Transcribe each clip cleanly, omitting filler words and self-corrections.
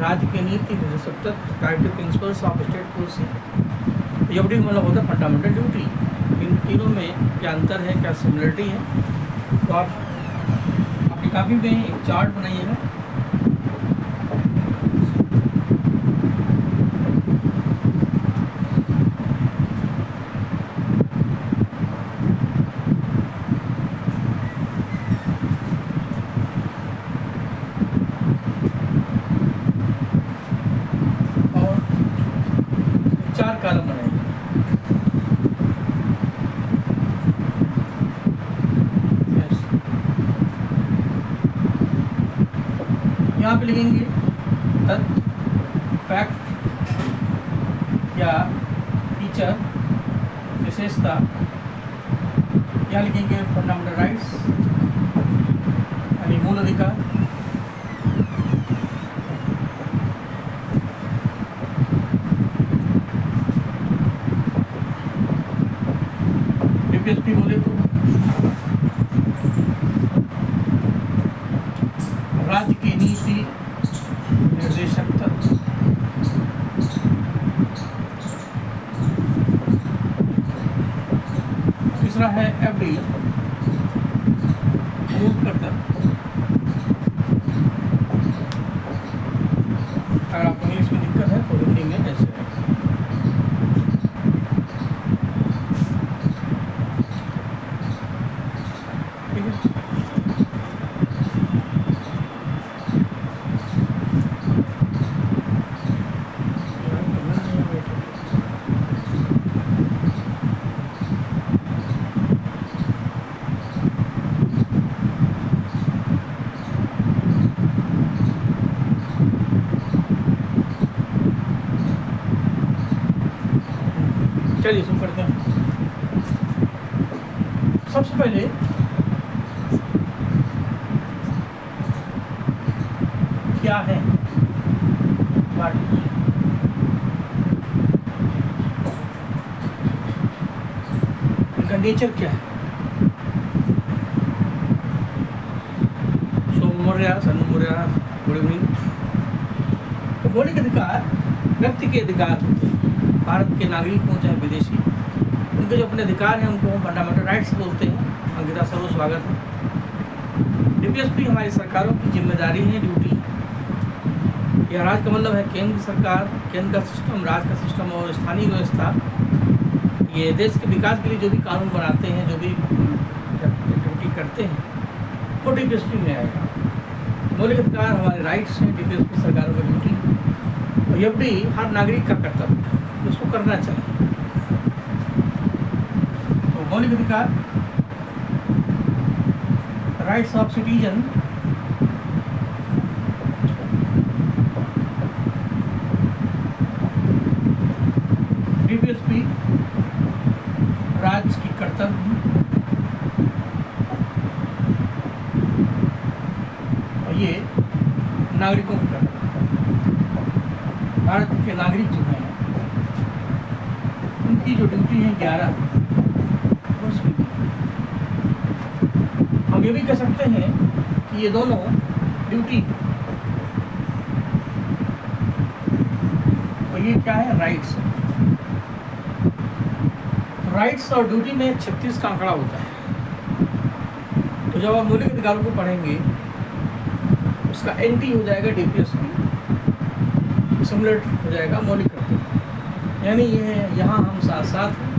राज्य की नीति निर्देशक directive principles of state policy. FD मतलब होता है फंडामेंटल ड्यूटी। इन तीनों में क्या अंतर है, क्या सिमिलरिटी है, तो आप अपनी कॉपी में एक चार्ट बनाइएगा। कॉलम बनाएंगे। यहाँ पे लिखेंगे तथ्य, फैक्ट या फीचर, विशेषता। यहाँ लिखेंगे फंडामेंटल राइट्स यानी मूल अधिकार। डीपीएसपी बोले तो राज्य की नीति निर्देशक तत्व। तीसरा है एफडी, मूलकर्ता। अगर आपको इंग्लिश में दिक्कत है तो हिंदी में ऐसे है। ठीक है, चलिए शुरू करते हैं। सबसे पहले क्या है इनका नेचर क्या है। सोम मौर्य, सन मौर्य, गुड इवनिंग। तो मौलिक अधिकार व्यक्ति के अधिकार, भारत के नागरिक हों चाहे विदेशी, उनके जो अपने अधिकार हैं उनको फंडामेंटल राइट्स बोलते हैं। अंकिता सर, स्वागत है। डीपीएसपी हमारी सरकारों की जिम्मेदारी है, ड्यूटी है। यह राज्य का मतलब है केंद्र सरकार, केंद्र का सिस्टम, राज्य का सिस्टम और स्थानीय व्यवस्था। ये देश के विकास के लिए जो भी कानून बनाते हैं, जो भी एक्टिविटी करते हैं, वो डीपीएसपी में आएगा। मौलिक अधिकार हमारे राइट्स हैं, डीपीएसपी सरकारों की ड्यूटी है। और यह भी हर नागरिक का कर्तव्य है, उसको करना चाहिए। तो मौलिक अधिकार, राइट्स ऑफ सिटीजन, डीपीएसपी राज्य की कर्तव्य और ये नागरिकों की कर्तव्य। भारत के नागरिक जो हैं उनकी जो ड्यूटी है 11 उसमें हम ये भी कह सकते हैं कि ये दोनों ड्यूटी और ये क्या है, राइट्स। राइट्स और ड्यूटी में 36 का आंकड़ा होता है। तो जब आप मौलिक अधिकारों को पढ़ेंगे उसका एंटी हो जाएगा डीपीएसपी, सिमिलर हो जाएगा मौलिक कर्तव्य। यानी ये यहाँ हम 7-7 हैं,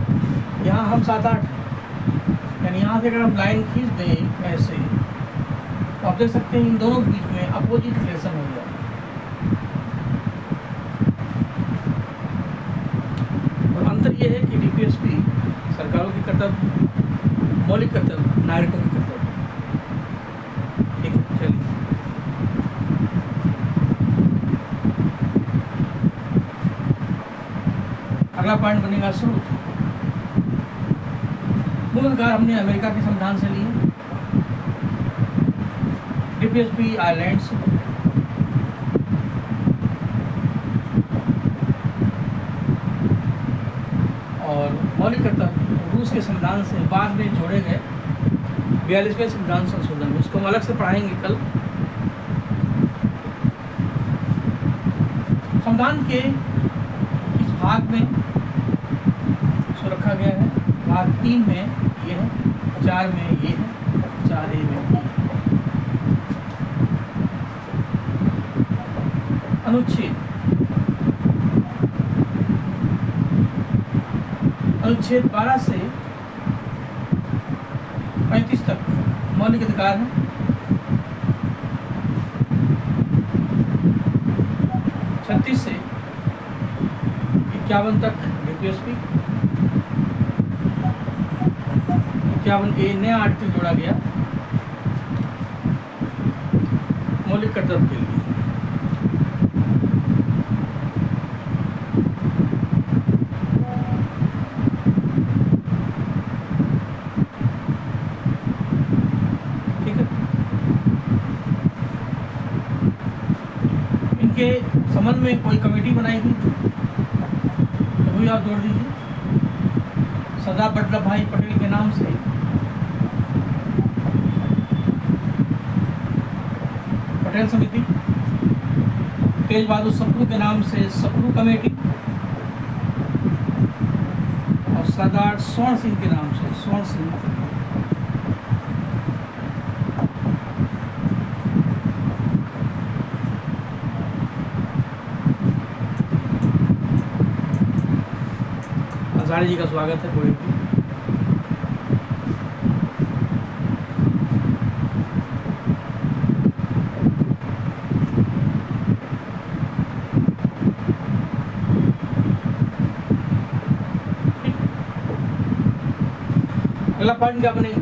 यहाँ हम 7-8 हैं। यानी यहाँ से अगर हम लाइन खींच दें ऐसे, तो आप देख सकते हैं इन दोनों के बीच में अपोजिट रिलेशन हो जाए। और अंतर ये है कि डीपीएसपी सरकारों की कर्तव्य, मौलिक कर्तव्य नागरिकों की कर्तव्य। ठीक है, चलिए अगला पॉइंट बनेगा स्रोत। मूल अधिकार हमने अमेरिका के संविधान से लिए, डीपीएसपी आयरलैंड से, और मौलिक कर्तव्य रूस के संविधान से बाद में जोड़े गए 42वें संविधान संशोधन में। इसको हम अलग से पढ़ाएंगे कल। संविधान के इस भाग में इसको रखा गया है, भाग 3 में ये है, 4 में ये है, 4A में ये है। अनुच्छेद 12 से 35 तक मौलिक अधिकार है। 36 से 51 तक DPSP, 51A नया आर्टिकल जोड़ा गया मौलिक कर्तव्य के लिए। के संबंध में कोई कमेटी बनाई गई तो भी आप जोड़ दीजिए। सरदार वल्लभ भाई पटेल के नाम से पटेल समिति, तेज बहादुर सप्रू के नाम से सप्रू कमेटी, और सरदार स्वर्ण सिंह के नाम से स्वर्ण सिंह। हजारे जी का स्वागत है पूरे पे। अगला पॉइंट क्या बनेगा?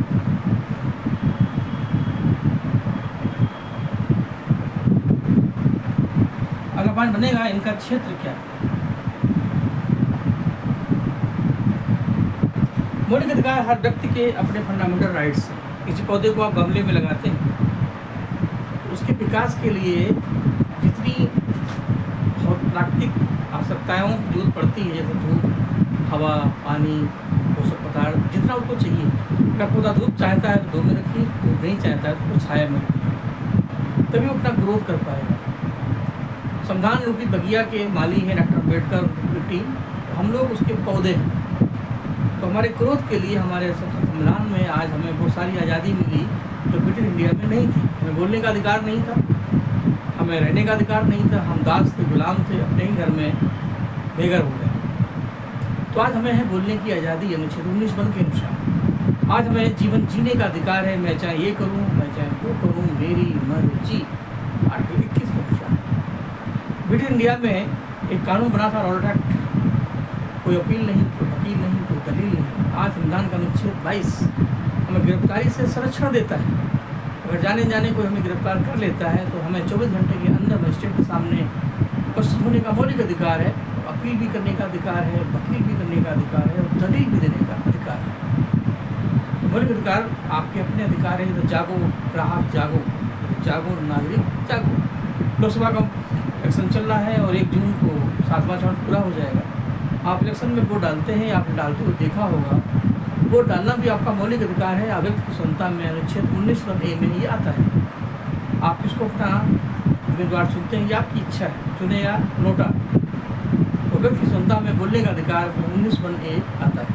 अगला पॉइंट बनेगा इनका क्षेत्र क्या है। मौलिक अधिकार हर व्यक्ति के अपने फंडामेंटल राइट्स हैं। किसी पौधे को आप गमले में लगाते हैं, उसके विकास के लिए जितनी प्राकृतिक आवश्यकताओं की जरूरत पड़ती है, जैसे धूप, हवा, पानी, पोषक पदार्थ, जितना उसको चाहिए। अगर पौधा धूप चाहता है तो धूप में रखिए, धूप नहीं चाहता है तो छाया में रखिए, तभी वो अपना ग्रोथ कर पाएगा। संविधान रूपी बगिया के माली हैं डॉक्टर अम्बेडकर, उनकी टीम, हम लोग उसके पौधे हैं। तो हमारे ग्रोथ के लिए हमारे संविधान में आज हमें बहुत सारी आज़ादी मिली जो ब्रिटिश इंडिया में नहीं थी। हमें बोलने का अधिकार नहीं था, हमें रहने का अधिकार नहीं था, हम दास थे, गुलाम थे, अपने ही घर में बेघर हो गए। तो आज हमें है बोलने की आज़ादी अनुच्छेद 19 के अनुसार। आज हमें जीवन जीने का अधिकार है, मैं चाहे ये करूँ, मैं चाहे वो करूँ, मेरी मर्जी। आर्टिकल 21 के अनुसार ब्रिटिश इंडिया में एक कानून बना था, रॉलेट एक्ट। कोई अपील नहीं, कोई वकील नहीं, कोई दलील नहीं। आज संविधान का अनुच्छेद 22 हमें गिरफ्तारी से संरक्षण देता है। अगर जाने जाने कोई हमें गिरफ्तार कर लेता है तो हमें 24 घंटे के अंदर मजिस्ट्रेट के सामने उपस्थित होने का मौलिक अधिकार है, अपील भी करने का अधिकार है, वकील भी करने का अधिकार है, और दलील भी देने का अधिकार है। मौलिक अधिकार आपके अपने अधिकार है। तो जागो ग्राहक जागो, जागो नागरिक जागो। लोकसभा का इलेक्शन चल रहा है और 1 जून को 7वां चरण पूरा हो जाएगा। आप इलेक्शन में वोट डालते हैं, आपने डालते हुए देखा होगा, वोट डालना भी आपका मौलिक अधिकार है। व्यक्ति की स्वतंत्रता में अनुच्छेद 19A में ये आता है। आप किसको अपना उम्मीदवार चुनते हैं, ये आपकी इच्छा है, चुने या नोटा। तो व्यक्ति की स्वतंत्रता में बोलने का अधिकार 19A आता है।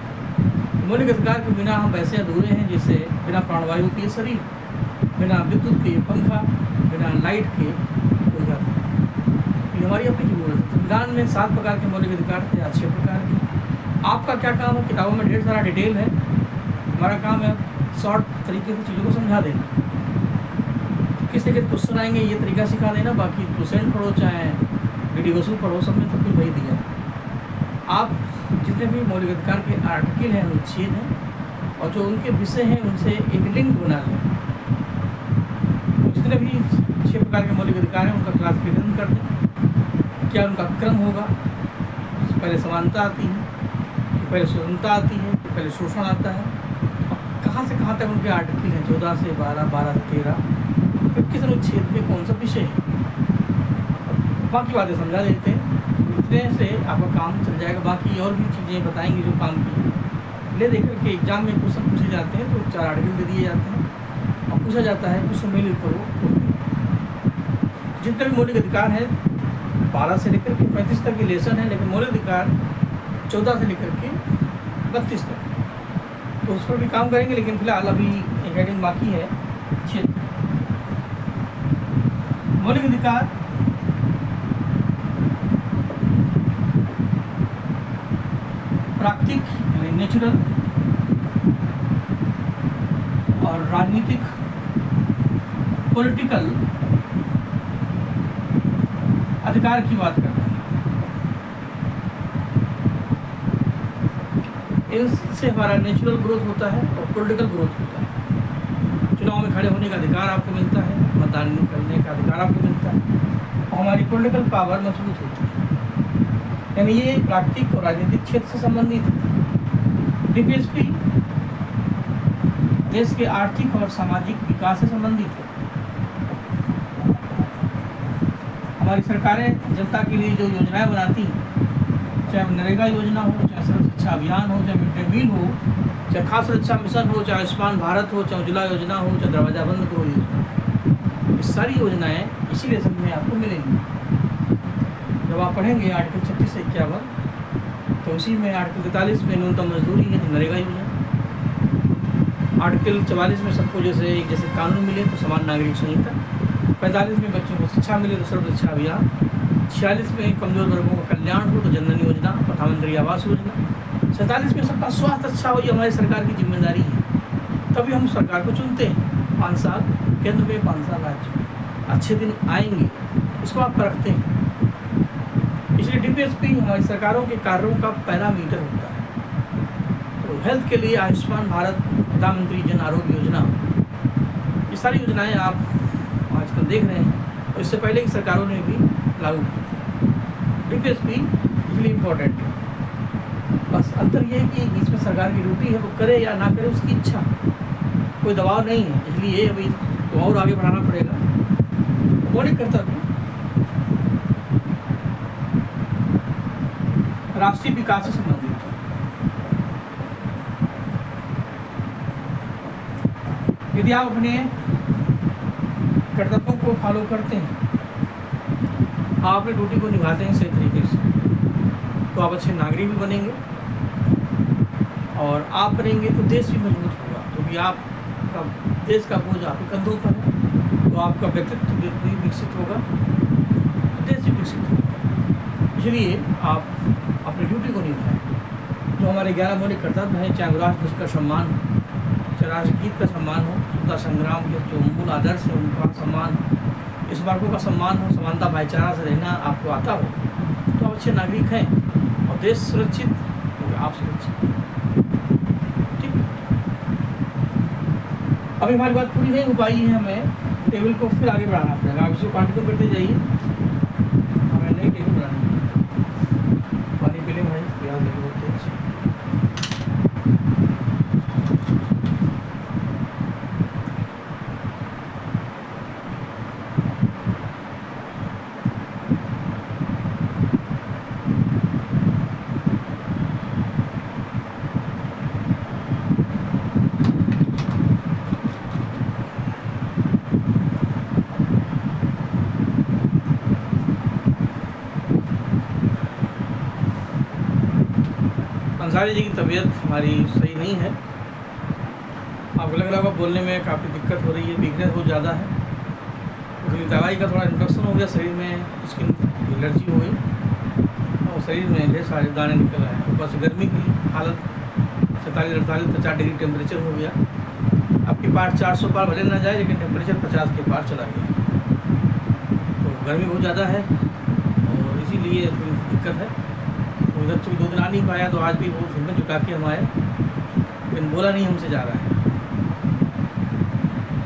मौलिक अधिकार के बिना हम वैसे अधूरे हैं जैसे बिना प्राणवायु के शरीर, बिना विद्युत के पंखा, बिना लाइट के कोई घर। ये हमारी अपनी जरूरत है। संविधान में 7 प्रकार के मौलिक अधिकार थे या 6 प्रकार के। आपका क्या काम है? किताबों में ढेर सारा डिटेल है, हमारा काम है शॉर्ट तरीके से चीज़ों को समझा देना। किस तरीके से क्वेश्चन आएंगे ये तरीका सिखा देना। बाकी प्रोसेंट पढ़ो चाहे वीडियोसू पढ़ो, सब में सब कुछ वही दिया है। आप जितने भी मौलिक अधिकार के आर्टिकल हैं, अनुच्छेद हैं, और जो उनके विषय हैं उनसे एक लिंक बना लें। जितने भी 6 प्रकार के मौलिक अधिकार हैं उनका क्लासिफिकेशन कर दें। क्या उनका क्रम होगा? पहले समानता आती है, कि पहले स्वतंत्रता आती है, कि पहले शोषण आता है, और कहाँ से कहाँ तक उनके आर्टिकल हैं, 14 से 12, 12 से 13, फिर किस अनुच्छेद में कौन सा विषय है, बाकी बातें समझा देते हैं। इतने से आपका काम चल जाएगा। बाकी और भी चीज़ें बताएंगे जो काम की ले देकर के एग्जाम में क्वेश्चन पूछे जाते हैं तो 4 आर्टिकल दे दिए जाते हैं और पूछा जाता है कुछ सम्मिलित करो। जितने भी मौलिक अधिकार हैं 12 से लेकर के 35 तक के लेसन है, लेकिन मौलिक अधिकार 14 से लेकर के 32 तक, तो उस पर भी काम करेंगे। लेकिन फिलहाल अभी एक हेडिंग बाकी है, क्षेत्र मौलिक अधिकार प्राकृतिक यानी नेचुरल और राजनीतिक पॉलिटिकल अधिकार की बात करते हैं। इससे हमारा नेचुरल ग्रोथ होता है और पॉलिटिकल ग्रोथ होता है। चुनाव में खड़े होने का अधिकार आपको मिलता है, मतदान करने का अधिकार आपको मिलता है और हमारी पॉलिटिकल पावर मजबूत होती है। यानी ये प्राकृतिक और राजनीतिक क्षेत्र से संबंधित है। डीपीएसपी देश के आर्थिक और सामाजिक विकास से संबंधित है। हमारी सरकारें जनता के लिए जो योजनाएं बनाती हैं, चाहे नरेगा योजना हो, चाहे सड़क शिक्षा अभियान हो, चाहे मिड डे मील हो, चाहे खाद्य सुरक्षा मिशन हो, चाहे आयुष्मान भारत हो, चाहे उज्ज्वला योजना हो, चाहे दरवाजा बंद करो योजना, ये सारी योजनाएं इसी लेसन में आपको मिलेंगी। जब आप पढ़ेंगे आर्टिकल 36 से 51, तो उसी में आर्टिकल 43 में न्यूनतम मजदूरी है तो नरेगा योजना, आर्टिकल 44 में सबको जैसे एक जैसे कानून मिले तो समान नागरिक संहिता, 45 में बच्चों को शिक्षा मिले तो सर्व शिक्षा अभियान, 46 में कमजोर वर्गों का कल्याण हो तो जनधन योजना, प्रधानमंत्री आवास योजना, 47 में सबका स्वास्थ्य अच्छा हो, ये हमारी सरकार की जिम्मेदारी है। तभी हम सरकार को चुनते हैं। 5 साल केंद्र में, 5 साल राज्य में, अच्छे दिन आएंगे, इसको आप परखते हैं। इसलिए डीपीएसपी हमारी सरकारों के कार्यों का पैरामीटर होता है। तो हेल्थ के लिए आयुष्मान भारत, प्रधानमंत्री जन आरोग्य योजना, ये सारी योजनाएं आप आजकल देख रहे हैं और इससे पहले की सरकारों ने भी लागू की। डीपीएसपी इसलिए इम्पोर्टेंट है। बस अंतर ये है कि इसमें सरकार की ड्यूटी है, वो करे या ना करे उसकी इच्छा, कोई दबाव नहीं है। इसलिए अभी तो और आगे बढ़ाना पड़ेगा। मौलिक कर्तव्य राष्ट्रीय विकास से संबंधित है। यदि आप अपने कर्तव्यों को फॉलो करते हैं, आप अपनी ड्यूटी को निभाते हैं सही तरीके से, तो आप अच्छे नागरिक भी बनेंगे और आप बनेंगे तो देश भी मजबूत होगा। क्योंकि आपका देश का बोझ आपके कंधों पर है, तो आपका व्यक्तित्व भी विकसित होगा, देश भी विकसित होगा। इसलिए आप अपनी ड्यूटी को निभाएं। जो हमारे 11 मौलिक कर्तव्य हैं, चाहे राष्ट्र का सम्मान हो, चाहे राष्ट्रगीत का सम्मान हो, स्वतंत्रता संग्राम के जो मूल आदर्श है उनका सम्मान, इस बातों का सम्मान हो, समानता भाईचारा से रहना आपको आता हो, तो आप अच्छे नागरिक हैं और देश सुरक्षित तो आप सुरक्षित। ठीक, अभी हमारी बात पूरी नहीं हो पाई है, हमें टेबल को फिर आगे बढ़ाना पड़ेगा। आप इसको कंटिन्यू करते जाइए, हमें नई टेबल बनानी है। पानी पी लें भाई, प्याज लगे होते हैं। अंसारी जी की तबीयत हमारी सही नहीं है, आपको लग रहा होगा बोलने में काफ़ी दिक्कत हो रही है, वीकनेस बहुत ज़्यादा है, क्योंकि दवाई का थोड़ा इन्फेक्शन हो गया, शरीर में स्किन एलर्जी हो गई और शरीर में ढेर सारे दाने निकल आए। ऊपर से गर्मी की हालत 47-48 डिग्री टेम्परेचर हो गया। आपकी पार 400 पार भले ना जाए, लेकिन टेम्परेचर 50 के पार चला गया। तो गर्मी बहुत ज़्यादा है और इसीलिए थोड़ी दिक्कत है। तो इधर से 2 दिन आ नहीं पाया, तो आज भी वो हिम्मत जुटा के हम आए, लेकिन बोला नहीं हमसे जा रहा है।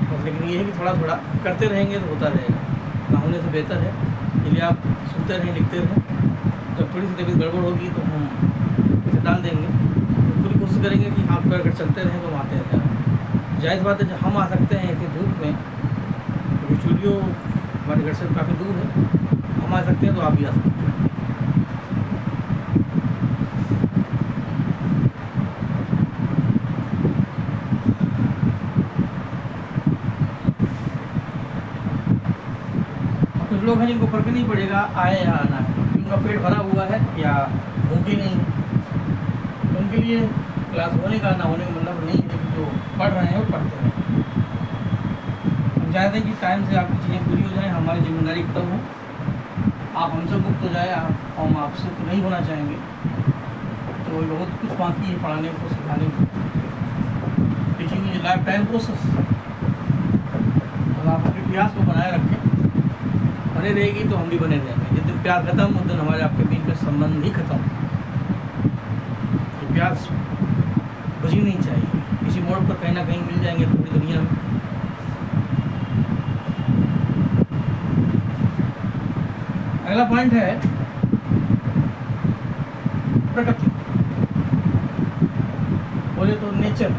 और लेकिन ये है कि थोड़ा थोड़ा करते रहेंगे तो होता रहेगा, ना होने से बेहतर है। इसलिए आप सुनते रहें, लिखते रहें। जब थोड़ी सी तबीयत गड़बड़ होगी तो हम इसे डाल देंगे। तो पूरी कोशिश करेंगे कि हाथ पैर अगर चलते रहें तो हम आते रहें। जाहिर बात है जब हम आ सकते हैं इतनी धूप में, क्योंकि स्टूडियो हमारे घर से काफ़ी दूर है, हम आ सकते हैं तो आप भी आ सकते हैं। लोग हैं जिनको फर्क नहीं पड़ेगा आए या आना है, क्योंकि उनका पेट भरा हुआ है या भूखे नहीं है, तो उनके लिए क्लास होने का ना होने का मतलब नहीं है। लेकिन जो पढ़ रहे हैं वो पढ़ते हैं। हम चाहते हैं कि टाइम से आपकी चीज़ें पूरी हो जाए, हमारी जिम्मेदारी खत्म हो, आप हमसे मुक्त हो जाए। हम आपसे तो नहीं होना चाहेंगे, तो बहुत कुछ बाकी है पढ़ाने को, सिखाने को। Teaching is life time process. अगर आप अपने प्यास को बनाए रखें, बने रहेगी तो हम भी बने रहेंगे। जिस दिन प्यार खत्म उस दिन हमारे आपके बीच में संबंध ही खत्म। तो प्यास बुझी नहीं चाहिए, किसी मोड़ पर कहीं ना कहीं मिल जाएंगे पूरी दुनिया में। अगला पॉइंट है प्रकृति, बोले तो नेचर।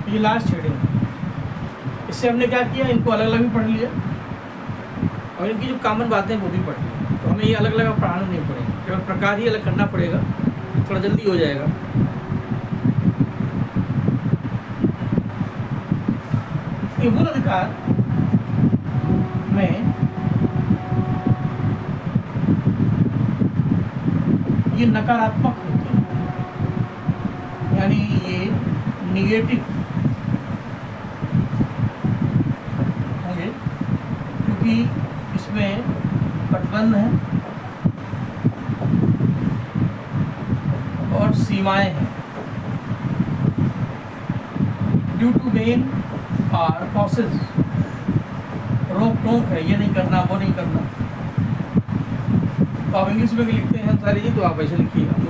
ये लास्ट हेडिंग है। इससे हमने क्या किया, इनको अलग अलग भी पढ़ लिया और इनकी जो कॉमन बातें वो भी पढ़ ली। तो हमें ये अलग अलग पढ़ाना नहीं पड़ेगा, केवल प्रकार ही अलग करना पड़ेगा, थोड़ा जल्दी हो जाएगा। ये मूल अधिकार में ये नकारात्मक होते हैं, यानी ये निगेटिव होंगे, क्योंकि इसमें प्रतिबंध है और सीमाएं हैं। ड्यू टू मेन और कॉसेज, रोक टोक है, ये नहीं करना वो नहीं करना। तो आप इंग्लिश में लिखते हैं सारी जी, तो आप ऐसे लिखिएगा। तो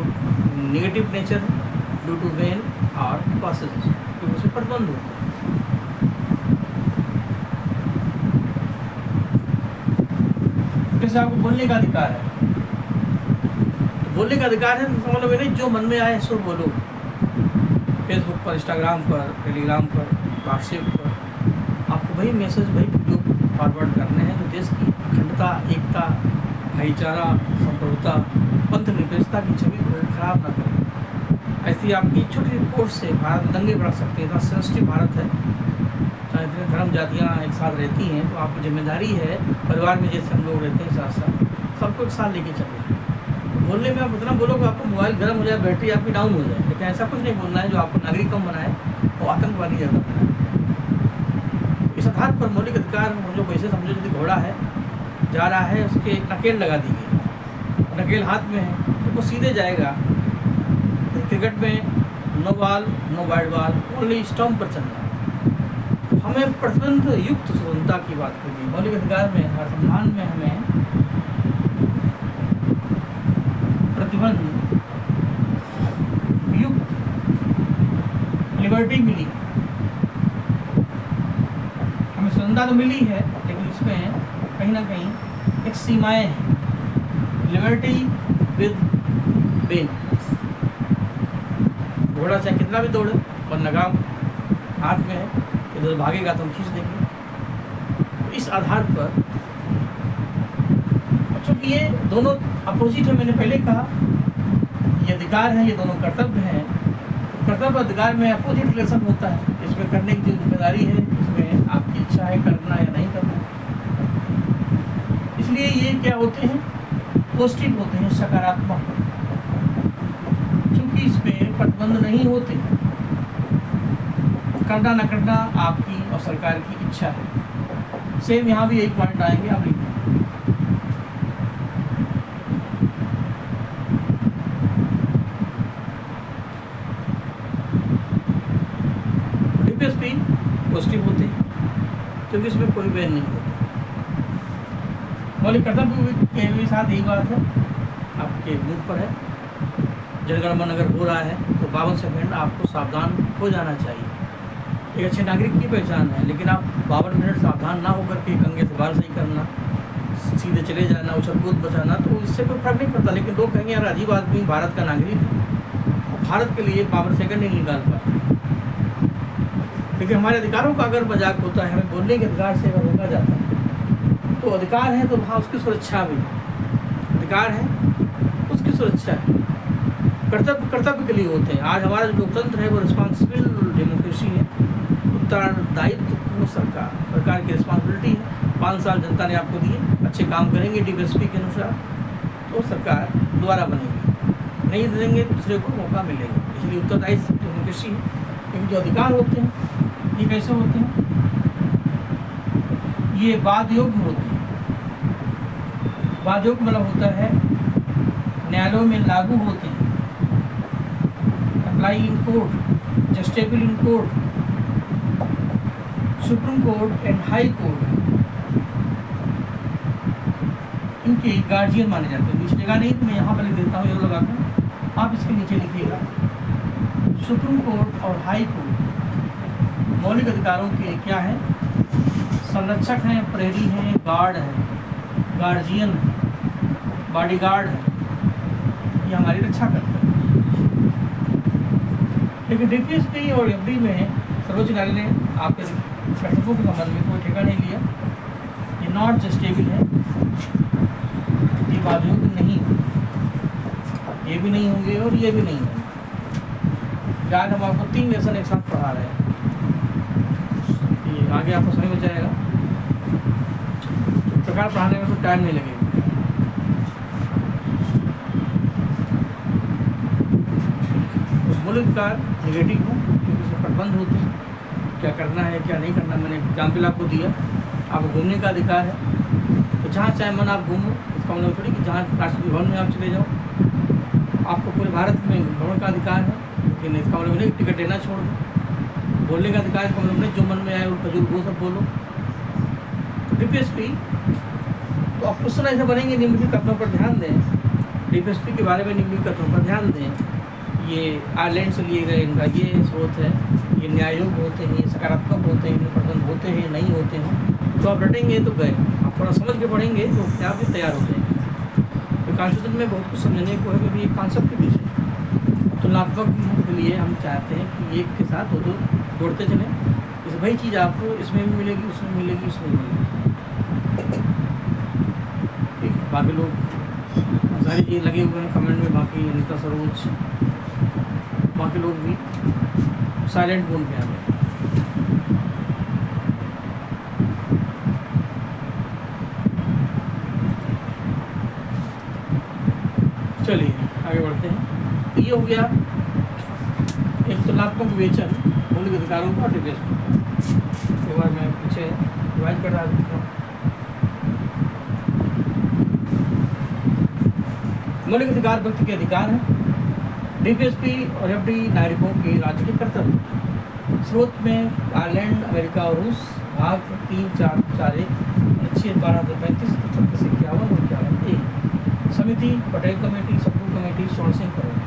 negative nature due to vain और कॉसेज, तो उसे प्रतिबंध होता है। जैसे आपको बोलने का अधिकार है, तो बोलने का अधिकार है तो मतलब नहीं जो मन में आए सो बोलो। फेसबुक पर, इंस्टाग्राम पर, टेलीग्राम पर, व्हाट्सएप पर आपको वही मैसेज, वही वीडियो फॉरवर्ड करने हैं जो देश की अखंडता, एकता, भाईचारा, संप्रभुता, पंथ निरपेक्षता की छवि को खराब न करें। ऐसी आपकी छोटी रिपोर्ट से भारत दंगे बढ़ सकते हैं। इतना सेंसिटिव भारत है, चाहे इतने धर्म जातियाँ एक साथ रहती हैं, तो आपकी जिम्मेदारी है परिवार में जैसे हम लोग रहते हैं साथ साथ, सबको एक साथ लेके चलना है। बोलने में आप उतना बोलोगे आपको मोबाइल गर्म हो जाए, बैटरी आपकी डाउन हो जाए, लेकिन ऐसा कुछ नहीं बोलना है जो आपको नागरिक कम बनाए और आतंकवादी ज़्यादा बनाए। इस आधार पर मौलिक अधिकार जो वैसे समझो यदि घोड़ा है जा रहा है, उसके एक नकेल लगा दी गई, नकेल हाथ में है तो वो सीधे जाएगा। क्रिकेट में no ball no wide ball, only stump पर चलना। हमें प्रतिबंध युक्त स्वतंत्रता की बात करिए। मौलिक अधिकार में और संविधान में हमें प्रतिबंध युक्त लिबर्टी मिली। हमें स्वतंत्रता तो मिली है, लेकिन इसमें कहीं ना कहीं एक सीमाएं हैं। लिबर्टी विद बेन, घोड़ा चाहे कितना भी दौड़े और लगाम हाथ में है, इधर भागेगा तो हम खींच देंगे। इस आधार पर चूँकि ये दोनों अपोजिट है, मैंने पहले कहा ये अधिकार है, ये दोनों कर्तव्य हैं। कर्तव्य अधिकार में अपोजिट रिलेशन होता है। इसमें करने की जो जिम्मेदारी है, इसमें आपकी इच्छा है करना या नहीं करना। इसलिए ये क्या होते हैं, पॉजिटिव होते हैं, सकारात्मक। क्योंकि इसमें प्रतिबंध नहीं होते, करना न करना आपकी और सरकार की इच्छा है। सेम यहाँ भी एक पॉइंट आएंगे, आप लिखें पॉजिटिव होते हैं, क्योंकि इसमें कोई बैन नहीं होता। मौलिक कर्तव्य के भी साथ यही बात है, आपके मुख पर है। जनगणमन अगर हो रहा है तो 52 सेकंड आपको सावधान हो जाना चाहिए। एक अच्छे नागरिक की पहचान है, लेकिन आप 52 मिनट सावधान ना होकर के कंगे से बाल सही करना, सीधे चले जाना, उछल कूद बचाना, तो इससे कोई फर्क नहीं पड़ता। लेकिन लोग कहेंगे यार अजीब आदमी भारत का नागरिक है, भारत के लिए 52 सेकंड नहीं निकाल पाते। लेकिन हमारे अधिकारों का अगर मजाक होता है, हमें बोलने के अधिकार से अगर रोका जाता है, तो अधिकार है तो वहाँ उसकी सुरक्षा भी है। अधिकार है उसकी सुरक्षा है। कर्तव्य के लिए होते हैं। आज हमारा जो लोकतंत्र है वो रिस्पॉन्सिबल डेमोक्रेसी है, उत्तरदायित्व वो सरकार की रिस्पॉन्सिबिलिटी है। 5 साल जनता ने आपको दिए, अच्छे काम करेंगे डीपीएसपी के अनुसार तो सरकार दोबारा बनेगी, नहीं देंगे तो दूसरे को मौका मिलेगा। इसलिए उत्तरदायित्व डेमोक्रेसी है। लेकिन जो अधिकार होते हैं ये कैसे होते हैं, ये वाद योग्य होते हैं। वाद योग्य मतलब होता है न्यायालयों में लागू होते हैं, apply in court, justified in court, supreme court and high court इनके गार्जियन माने जाते हैं। नीचे जगह नहीं तो मैं यहाँ पर लिख देता हूँ, ये लगाता हूँ, आप इसके नीचे लिखिएगा। सुप्रीम कोर्ट और हाई कोर्ट मौलिक अधिकारों के क्या है, संरक्षक हैं, प्रहरी हैं, गार्ड है, गार्जियन है, बॉडीगार्ड है, ये हमारी रक्षा करते हैं। लेकिन डीपीएसपी और एफडी में सर्वोच्च न्यायालय ने आपके बैठकों के संबंध में कोई ठेका नहीं लिया। ये नॉट जस्टेबल है, ये बाजू नहीं, ये भी नहीं होंगे और ये भी नहीं होंगे। आज हम आपको 3 लेसन एक साथ पढ़ा रहे हैं, ये आगे आपको समझ में जाएगा। प्रकार पढ़ाने में कोई टाइम नहीं लगेगा। मूल अधिकार निगेटिव हो क्योंकि उसमें प्रतिबंध होते हैं, क्या करना है क्या नहीं करना। मैंने एग्जाम्पल आपको दिया, आपको घूमने का अधिकार है तो जहाँ चाहे मन आप घूमो, इसका मतलब थोड़ी कि जहाँ राष्ट्रपति भवन में आप चले जाओ। आपको पूरे भारत में भ्रमण का अधिकार है, लेकिन इसका मतलब नहीं टिकट देना छोड़ दो। बोलने का अधिकार इसका मतलब नहीं जो मन में आए वो फजूल वो सब बोलो। डीपीएसपी तो आप क्वेश्चन ऐसे बनेंगे, निम्नलिखित कथनों पर ध्यान दें। डीपीएसपी के बारे में निम्नलिखित कथनों पर ध्यान दें। ये आयरलैंड से लिए गए, इनका ये स्रोत है, ये न्याय योग्य होते हैं, ये सकारात्मक होते हैं, इनमें प्रतिबंध होते हैं नहीं होते हैं। तो आप रटेंगे तो गए, आप थोड़ा समझ के पढ़ेंगे तो अपने आप भी तैयार हो जाएंगे। तो कॉन्स्टिट्यूशन में बहुत कुछ समझने को है, क्योंकि ये कॉन्सेप्ट के विषय तुलनात्मक के लिए हम चाहते हैं कि एक के साथ दो जोड़ते चलें। इस वही चीज़ आपको इसमें भी मिलेगी, उसमें मिलेगी, उसमें मिलेगी। ठीक है, बाकी लोग सारी चीज़ लगे हुए हैं कमेंट में, बाकी अनिता सरोज बाकी लोग भी साइलेंट मोड पे आ गए। चलिए आगे बढ़ते हैं। ये हो गया एक तुलनात्मक विवेचन मौलिक अधिकारों का डिवेश। एक बार मैं पीछे रिवाइज कर रहा हूँ। मौलिक अधिकार व्यक्ति के अधिकार हैं। डीपीएसपी और एफडी नागरिकों के राज्य के कर्तव्य। स्रोत में आयरलैंड, अमेरिका और रूस, भाग 3, 4, 4, 6, 12, 35, 36, 51 और 51A। समिति, पटेल कमेटी, सप्रू कमेटी, सोन सिंह कमेटी।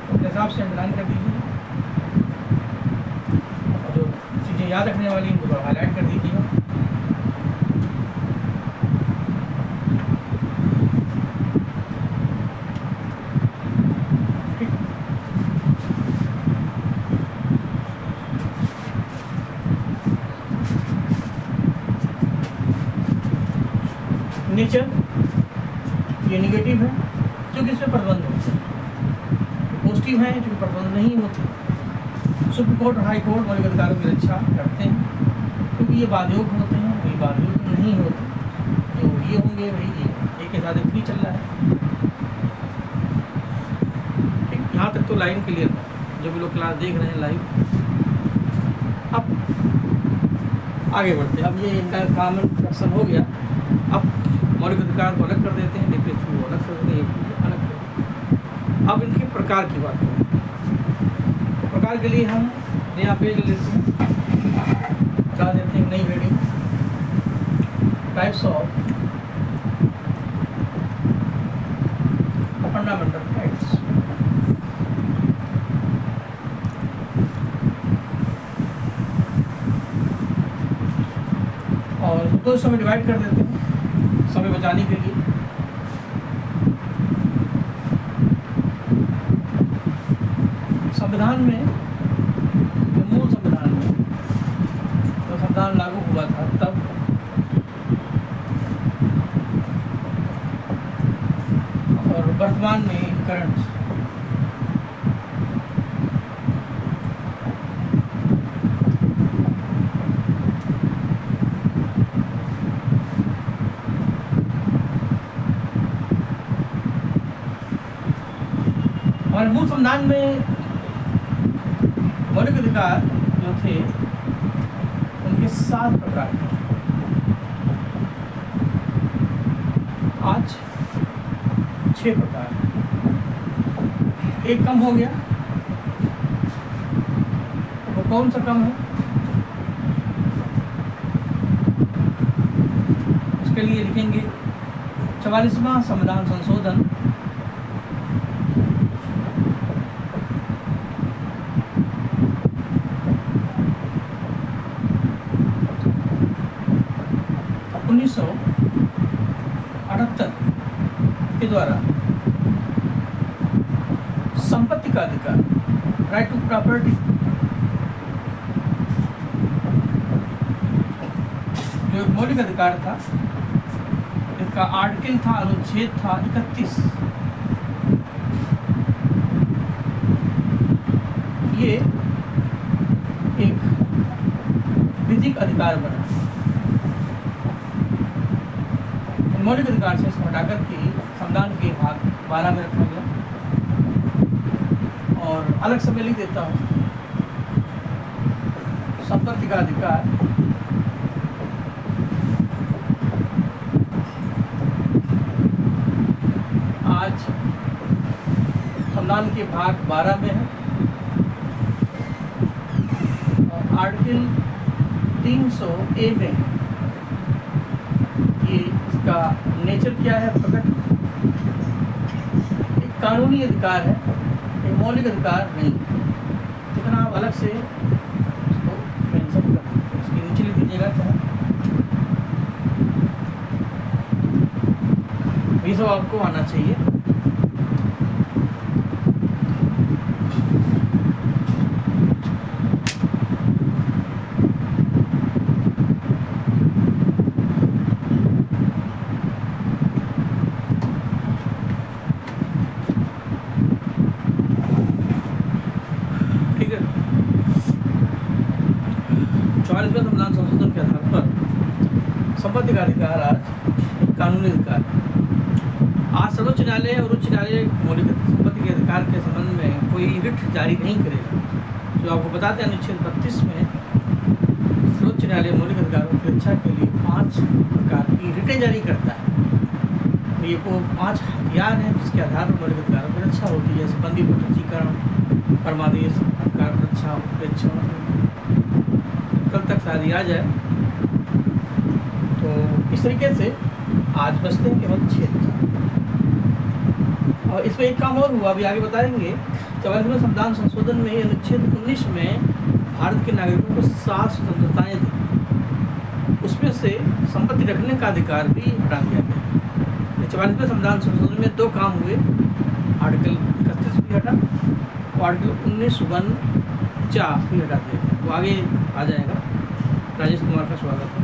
अपने हिसाब से अंडरलाइन कर दीजिए और जो चीज़ें याद रखने वाली इनको हाईलाइट कर दीजिएगा। नेचर ये निगेटिव है क्योंकि इसमें प्रतिबंध होते हैं। पॉजिटिव है क्योंकि प्रतिबंध नहीं होते। सुप्रीम कोर्ट और हाई कोर्ट मौलिक अधिकारों की रक्षा करते हैं क्योंकि ये बाध्योग होते हैं, ये बाध्योग नहीं होते। जो ये होंगे वही ये, एक के साथ एक फ्री चल रहा है। ठीक, यहाँ तक तो लाइन क्लियर है। जो भी लोग क्लास देख रहे हैं लाइव, अब आगे बढ़ते हैं। अब ये इनका कॉमन सेक्शन हो गया। अब मौलिक अधिकार को अलग कर देते हैं, डीपीएसपी को अलग कर देते हैं, अलग कर देते हैं। अब इनके प्रकार की बात करें तो प्रकार के लिए हम नया पेज लेते हैं, क्या देते हैं, नई heading, types of fundamental rights. और दो हिस्सों में डिवाइड कर देते हैं समय बचाने के लिए। संविधान में, मूल संविधान में तो संविधान लागू हुआ था तब और वर्तमान में करंट हमारे मूल संविधान में मौलिक अधिकार जो थे उनके 7 प्रकार थे। आज 6 प्रकार, एक कम हो गया। वो कौन सा कम है? उसके लिए लिखेंगे 44वां संविधान संशोधन के द्वारा संपत्ति का अधिकार, राइट टू प्रॉपर्टी, जो एक मौलिक अधिकार था, इसका आर्टिकल था, अनुच्छेद था 31। ये एक विधिक अधिकार बना। मौलिक अधिकार से इसको हटाकर के संविधान के भाग 12 में रखा गया। और अलग से मैं लिख देता हूँ, संपत्ति का अधिकार आज संविधान के भाग 12 में है और आर्टिकल 300A में है। ये इसका नेचर क्या है? प्रकट एक कानूनी अधिकार है, एक मौलिक अधिकार नहीं। जितना आप अलग से इसको मेंशन कर इसके नीचे लिख दीजिएगा चाहे, ये सब आपको आना चाहिए। संविधान संशोधन के आधार पर संपत्ति का अधिकार आज कानूनी अधिकार। आज सर्वोच्च न्यायालय और उच्च न्यायालय मौलिक संपत्ति के अधिकार के संबंध में कोई रिट जारी नहीं करेगा। जो आपको बताते हैं अनुच्छेद 32 में सर्वोच्च न्यायालय मौलिक अधिकारों की रक्षा के लिए 5 प्रकार की रिटें जारी करता है। तो ये वो 5 हथियार हैं जिसके आधार पर मौलिक अधिकारों की रक्षा होती है, जैसे बंदी प्रकटीकरण, परमादेश, अधिकार रक्षा, उपेक्षा। कल तक शायद आ जाए। तो इस तरीके से आज बचते हैं केवल 6। और इसमें एक काम और हुआ, अभी आगे बताएंगे। 44वें संविधान संशोधन में अनुच्छेद 19 में भारत के नागरिकों को 7 स्वतंत्रताएं दी, उसमें से संपत्ति रखने का अधिकार भी हटा दिया गया। 44वें संविधान संशोधन में 2 काम हुए, आर्टिकल 31 भी हटा और आर्टिकल 19(1)(4) भी हटा दिया। वो आगे आ जाएगा। राजेश कुमार का स्वागत है।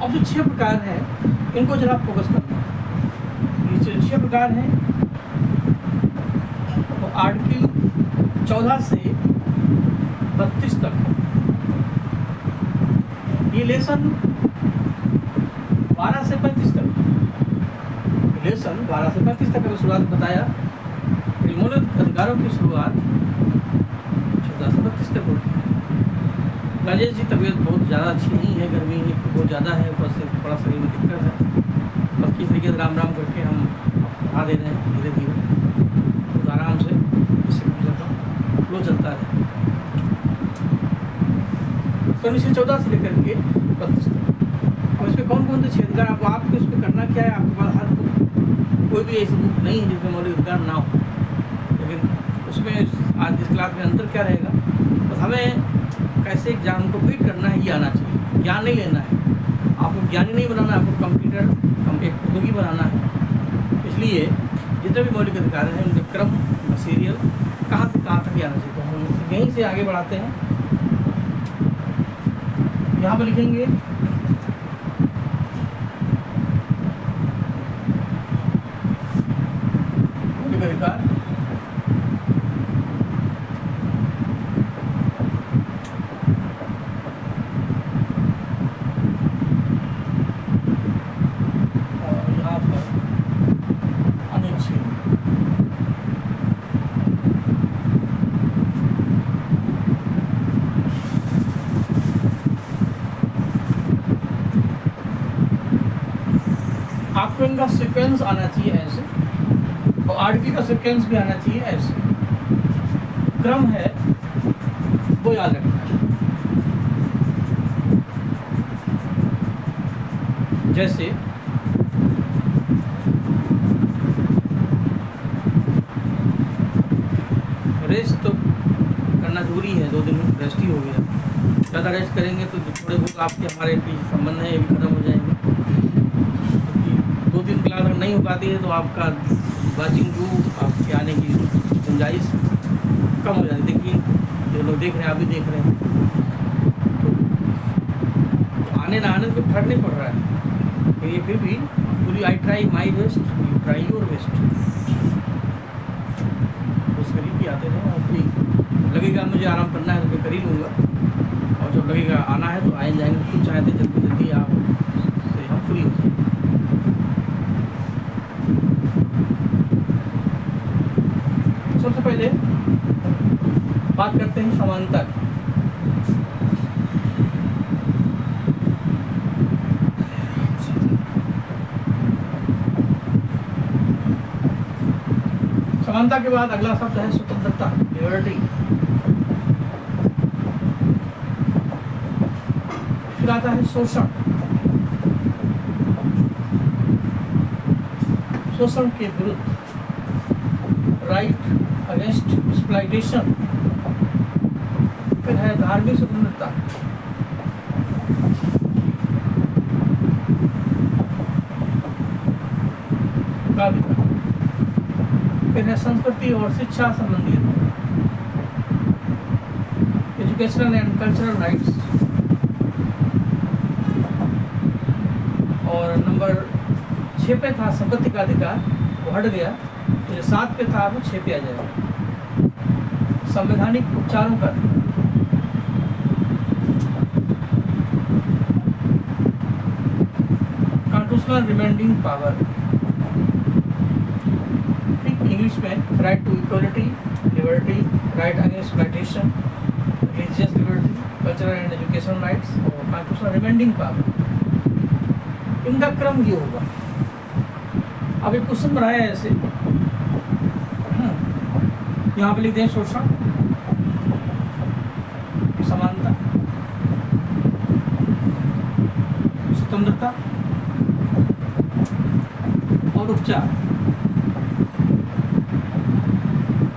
अब जो 6 प्रकार हैं इनको जरा फोकस करना है। ये जो 6 प्रकार हैं वो आर्टिकल 14 से 32 तक है। ये लेसन 12 से 35 तक, लेसन 12 से 35 तक का शुरुआत बताया। मौलिक अधिकारों की शुरुआत 14 से 32 तक होती है। राजेश जी तबीयत बहुत ज़्यादा अच्छी नहीं है, गर्मी बहुत ज़्यादा है, ऊपर से थोड़ा शरीर में दिक्कत है। बस किस तरीके से राम राम करके हम बढ़ा दे रहे हैं धीरे धीरे, तो आराम से, इससे कम से कम फ्लो चलता है। तो इससे 14 से लेकर के 32 तक। अब इसमें कौन कौन से क्षेत्र आपको इस पर करना क्या है? आपके पास हर कोई भी ऐसी बुक नहीं है जिसमें मौलिक अधिकार ना हो, लेकिन उसमें आज इस क्लास में अंतर क्या रहेगा? बस हमें कैसे एग्जाम को बीट करना है ये आना चाहिए। ज्ञान नहीं लेना है, आपको ज्ञानी नहीं बनाना है, आपको कंप्यूटर एक उपयोगी बनाना है। इसलिए जितने भी मौलिक अधिकार हैं उनके क्रम, सीरियल कहाँ से कहाँ तक आना चाहिए। तो हम यहीं से आगे बढ़ाते हैं। यहाँ पर लिखेंगे मौलिक अधिकार आपको इनका सीक्वेंस आना चाहिए ऐसे, और आर्टिकल का सीक्वेंस भी आना चाहिए ऐसे। क्रम है वो याद रखना है। जैसे रेस्ट तो करना जरूरी है, 2 दिन रेस्ट ही हो गया। ज़्यादा रेस्ट करेंगे तो थोड़े बहुत आपके हमारे बीच संबंध हैं ये भी खत्म हो जाएंगे। क्योंकि 2-3 क्लास अगर नहीं हो पाती है तो आपका वाचिंग व्यू, आपके आने की गुंजाइश कम हो जाती है। देखिए जो लोग देख रहे हैं, आप भी देख रहे हैं, तो आने ना आने को फर्क नहीं पड़ रहा है। ये फिर भी पूरी I try my best, you try your best, उस करीब ही आते रहे। और भी लगेगा मुझे आराम करना है तो मैं कर ही लूँगा, और जब लगेगा आना है तो आए जाएंगे। खुद चाहते जल्दी जल्दी आप से हम फ्री हो जाए। सबसे पहले बात करते हैं समानता की। समानता के बाद अगला शब्द है स्वतंत्रता, लिबर्टी। फिर आता है शोषण। शोषण के विरुद्ध, राइट अगेंस्ट एक्सप्लॉइटेशन। फिर है धार्मिक स्वतंत्रता, का अधिकार। फिर है संस्कृति और शिक्षा संबंधी, एजुकेशनल एंड कल्चरल राइट्स। और नंबर 6 पे था संपत्ति का अधिकार, वो हट गया। जो 7 पे था वो 6 पे आ जाएगा, संवैधानिक उपचारों का अधिकार। कॉन्स्टिट्यूशनल रिमेंडिंग पावर, इंग्लिश में right to equality, liberty, right against exploitation, religious liberty, cultural and education rights और कॉन्स्टिट्यूशनल रिमेंडिंग पावर। इनका क्रम ये होगा। अब एक क्वेश्चन बनाया है ऐसे, यहाँ पे लिखते हैं शोषण, समानता, स्वतंत्रता और उपचार।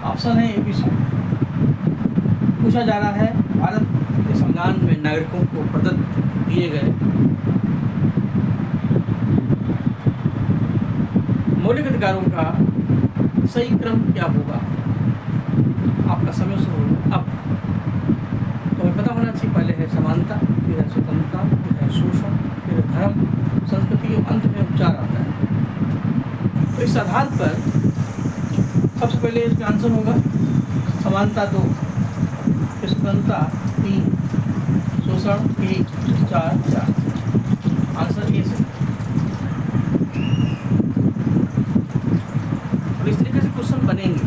ऑप्शन है ABC। पूछा जा रहा है भारत के संविधान में नागरिकों को प्रदत्त दिए गए मौलिक अधिकारों का सही क्रम क्या होगा। आपका समय शुरू होगा अब। तो हमें पता होना चाहिए, पहले है समानता, फिर है स्वतंत्रता, फिर है शोषण, फिर है धर्म, संस्कृति और अंत में उपचार आता है। तो इस आधार पर सबसे पहले इसका आंसर होगा समानता 2, स्वतंत्रता 3, शोषण 1, 4। आंसर ए से। और इस तरीके से क्वेश्चन बनेंगे,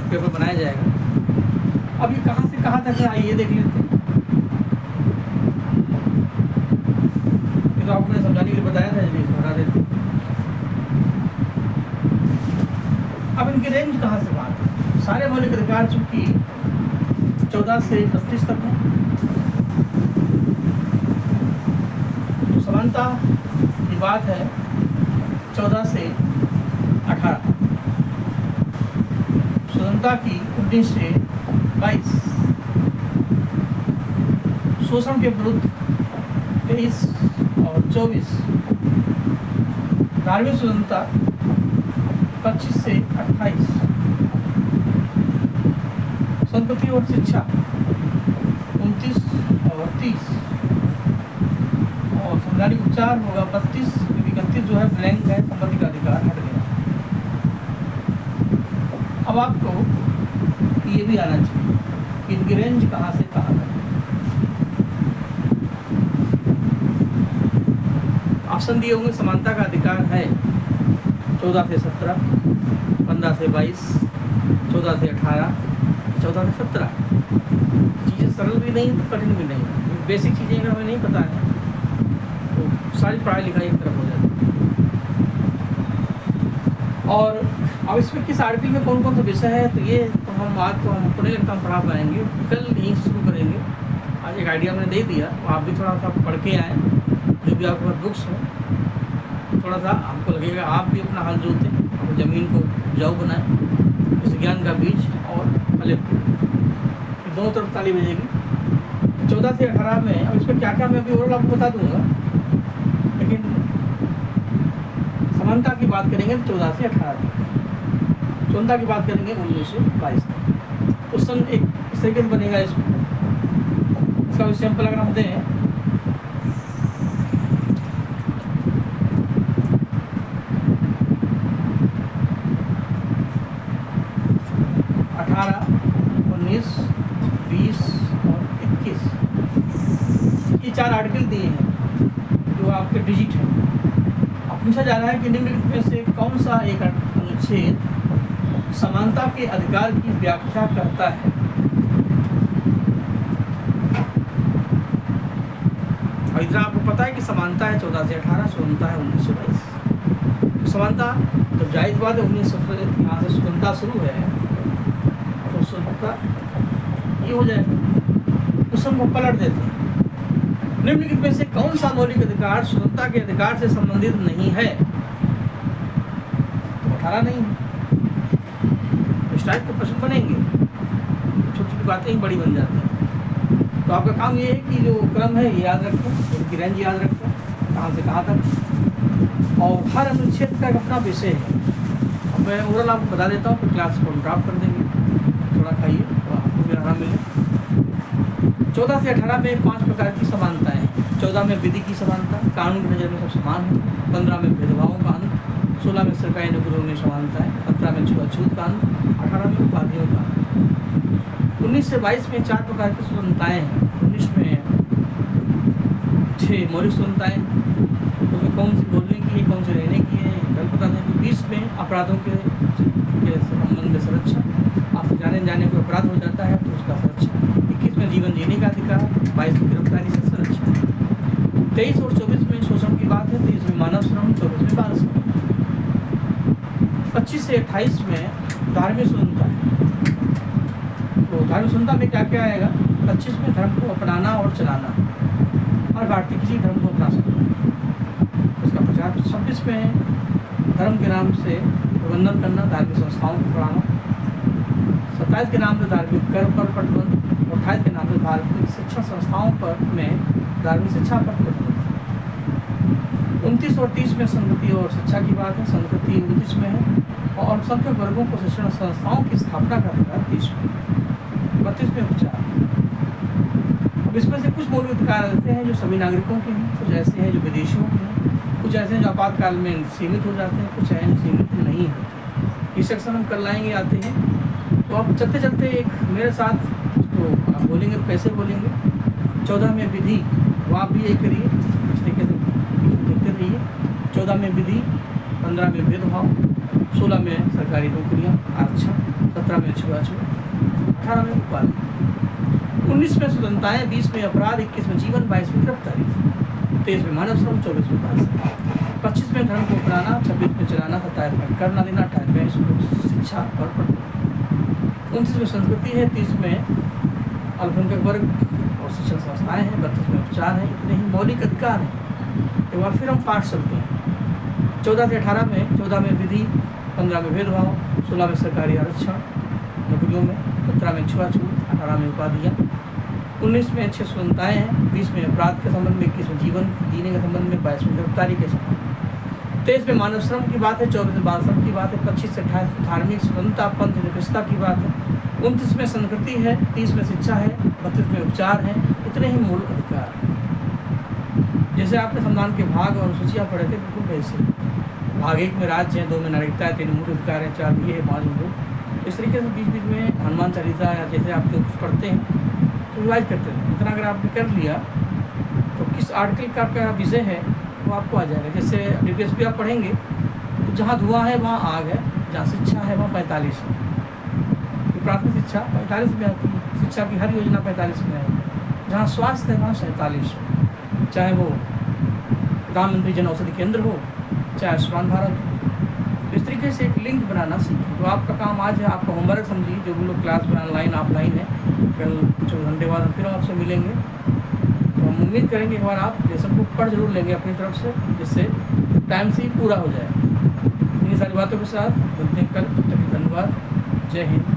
पेपर बनाया जाएगा। अब ये कहाँ से कहाँ तक है आइए देख लेते हैं। ये तो आपको मैंने समझाने के लिए बताया था, इसलिए बता देते हैं। अब इनकी रेंज कहाँ से बात है। सारे मौलिक अधिकार चूंकि 14 से 32 तक हैं, तो समानता की बात है 14 से 18, स्वतंत्रता की 19 से 22, शोषण के विरुद्ध 23 और 24, धार्मिक स्वतंत्रता 25 से 28, संस्कृति और शिक्षा 29 और 30, और संवैधानिक उपचार होगा 32, क्योंकि 31 जो है ब्लैंक है, संपत्ति का अधिकार हट गया। अब आपको ये भी आना चाहिए कि इनकी रेंज कहाँ से कहाँ तक। ऑप्शन दिए होंगे, समानता का अधिकार है 14 से 17, 15 से 22, 14 से 18, 14 से 17। चीज़ें सरल भी नहीं तो कठिन भी नहीं, बेसिक चीज़ें अगर हमें नहीं पता है तो सारी पढ़ाई लिखाई एक तरफ हो जाती है। और अब इसमें किस आर्टिकल में कौन कौन सा विषय है, तो ये तो हम आज तो हमको नहीं लगता हम पढ़ा पाएंगे, कल यहीं से शुरू करेंगे। आज एक आइडिया मैंने दे दिया, तो आप भी थोड़ा सा पढ़ के आएँ, जो भी आपके पास बुक्स हो, थोड़ा सा आपको लगेगा आप भी अपना हल जोतें, अपनी ज़मीन को उपजाऊ बनाएं, इस ज्ञान का बीज और फले दोनों तरफ ताली बजेगी। 14 से 18 में अब इसमें क्या क्या मैं अभी ओवरऑल आपको बता दूंगा, लेकिन समानता की बात करेंगे 14 से 18 तक, समानता की बात करेंगे 19 से 22 तक। तो सन एक इस तरीके से बनेगा। इसका सैंपल अगर हम दें, अठारह, 19, 20 और 21, ये 4 आर्टिकल दिए हैं जो आपके डिजिट हैं। अब पूछा जा रहा है कि निम्नलिखित में से कौन सा एक अनुच्छेद समानता के अधिकार की व्याख्या करता है। और इधर आपको पता है कि समानता है 14 से 18, समानता है 19 से 22। समानता तो जायज़ बात है, 19 से यहाँ से समानता शुरू है तो समानता ये हो जाएगा। उस हम पलट देते हैं। निम्नलिखित में से कौन सा मौलिक अधिकार स्वतंत्रता के अधिकार से संबंधित नहीं है, तो 18 नहीं है। इस टाइप के प्रश्न बनेंगे, छोटी छोटी बातें ही बड़ी बन जाती हैं। तो आपका काम ये है कि जो क्रम है ये याद रखें, उनकी रेंज याद रखें, कहाँ से कहाँ तक, और हर अनुच्छेद का एक अपना विषय है। अब मैं ओवरऑल आपको बता देता हूँ, फिर क्लास को ड्रॉप कर देंगे। थोड़ा खाइए तो आपको भी आराम मिले। 14 से 18 में 5 प्रकार की समानताएँ हैं। 14 में विधि की समानता, कानून की नज़र में सब समान है। 15 में भेदभावों का अंत, 16 में सरकारी नौकरियों में समानताएँ, 17 में छुआछूत का अंत, 18 में उपाधियों का अंत। 19 से 22 में 4 प्रकार की स्वतंत्रताएँ हैं। 19 में 6 मौलिक स्वतंत्रताएँ, उसमें कौन सी बोलने की है, कौन सी रहने की है, कल बता दें। 20 में अपराधों के संबंध में सुरक्षा, आपसे जाने को अपराध हो जाता है तो उसका सुरक्षा। 21 में जीवन जीने का अधिकार, 22 में गिरफ्तारी से सुरक्षा। 23 और 24 में शोषण की बात है, 23 में मानव श्रम, 24 में बाल श्रम। 25 से 28 में धार्मिक स्वतंत्रता है। तो धार्मिक स्वतंत्रता में क्या क्या आएगा? 25 में धर्म को अपनाना और चलाना, हर भारतीय किसी धर्म को अपना सकता है, उसका प्रचार। 26 में धर्म के नाम से प्रबंधन करना, धार्मिक संस्थाओं को बढ़ाना। 27 के नाम से धार्मिक कर पर प्रतिबंध, 28 के नाम से धार्मिक शिक्षण संस्थाओं पर में धार्मिक शिक्षा पर प्रतिबंध। 29 और 30 में संस्कृति और शिक्षा की बात है, संस्कृति 29 में है, और अल्पसंख्यक वर्गों को शिक्षण संस्थाओं की स्थापना का अधिकार 30 में। 32 में उपचार। अब इसमें से कुछ मौलिक अधिकार ऐसे हैं जो सभी नागरिकों के हैं, कुछ ऐसे हैं जो विदेशियों के हैं, कुछ ऐसे हैं जो आपातकाल में सीमित हो जाते हैं, कुछ हैं जो सीमित नहीं होते। इस सेक्शन हम कर लाएंगे, आते हैं। तो आप चलते चलते एक मेरे साथ तो आप बोलेंगे तो कैसे बोलेंगे। 14 में विधि, वो आप भी यही करिए, इस तरीके से देखते रहिए। 14 में विधि, 15 में भेदभाव, 16 में सरकारी नौकरियां, आरक्षण, 17 में छुआछूत, 18 में उपाधि, 19 में स्वतंत्रताएँ, 20 में अपराध, 21 में जीवन, 22 में गिरफ्तारी, 23 में मानव श्रम, 24 में बाल श्रम, 25 में धर्म को अपनाना, 26 में चलाना, 27 में करना देना, 28 में शिक्षा और प्रतिबंध, 29 में संस्कृति है, 30 में अल्पसंख्यक वर्ग और शिक्षण संस्थाएँ हैं, 32 में उपचार है। इतने ही मौलिक अधिकार हैं। एक बार फिर हम पाठ चलते हैं। 14 से 18 में 14 में विधि, 15 में भेदभाव, 16 में सरकारी आरक्षण नौकरियों में, 17 में छुआछूत, 18 में उपाधियाँ, 19 में 6 स्वतंत्रताएँ हैं, 20 में अपराध के संबंध में, 21 में जीवन जीने के संबंध में, 22 में गिरफ्तारी के संबंध में, 23 में मानव श्रम की बात है, 24 में बाल श्रम की बात है, 25 से 28 में धार्मिक स्वतंत्रता पंथ निरपेक्षता की बात है, 29 में संस्कृति है, 30 में शिक्षा है, 32 में उपचार है। इतने ही मूल अधिकार हैं। जैसे आपने संविधान के भाग और सूचियाँ पढ़े थे, बिल्कुल वैसे। भाग 1 में राज्य है, 2 में नागरिकता है, 3 में मूल अधिकार है, 4 में ये है, 5 में वो। इस तरीके से बीच बीच में हनुमान चालीसा या जैसे आप जो कुछ पढ़ते हैं तो रिवाइज करते हैं। इतना अगर आपने कर लिया तो किस आर्टिकल का क्या विषय है वो आपको आ जाएगा। जैसे डिटेल्स भी आप पढ़ेंगे तो जहाँ धुआं है वहाँ आग है, जहाँ शिक्षा है वहाँ 45 है। तो प्राथमिक शिक्षा 45 में आती है, शिक्षा की हर योजना 45 में आएगी। जहाँ स्वास्थ्य है वहाँ 47 है, चाहे वो प्रधानमंत्री जन औषधि केंद्र हो, चाहे आयुष्मान भारत हो। तो इस तरीके से एक लिंक बनाना सीखें। तो आपका काम आज है, आपका होमवर्क समझिए, जो भी लोग क्लास में ऑनलाइन ऑफलाइन है, कल कुछ घंटे बाद हम फिर आपसे मिलेंगे। तो हम उम्मीद करेंगे एक बार आप लेसन को पढ़ जरूर लेंगे अपनी तरफ से, जिससे टाइम से ही पूरा हो जाए। इन्हीं सारी बातों के साथ मिलते हैं कल। तब तक धन्यवाद। जय हिंद।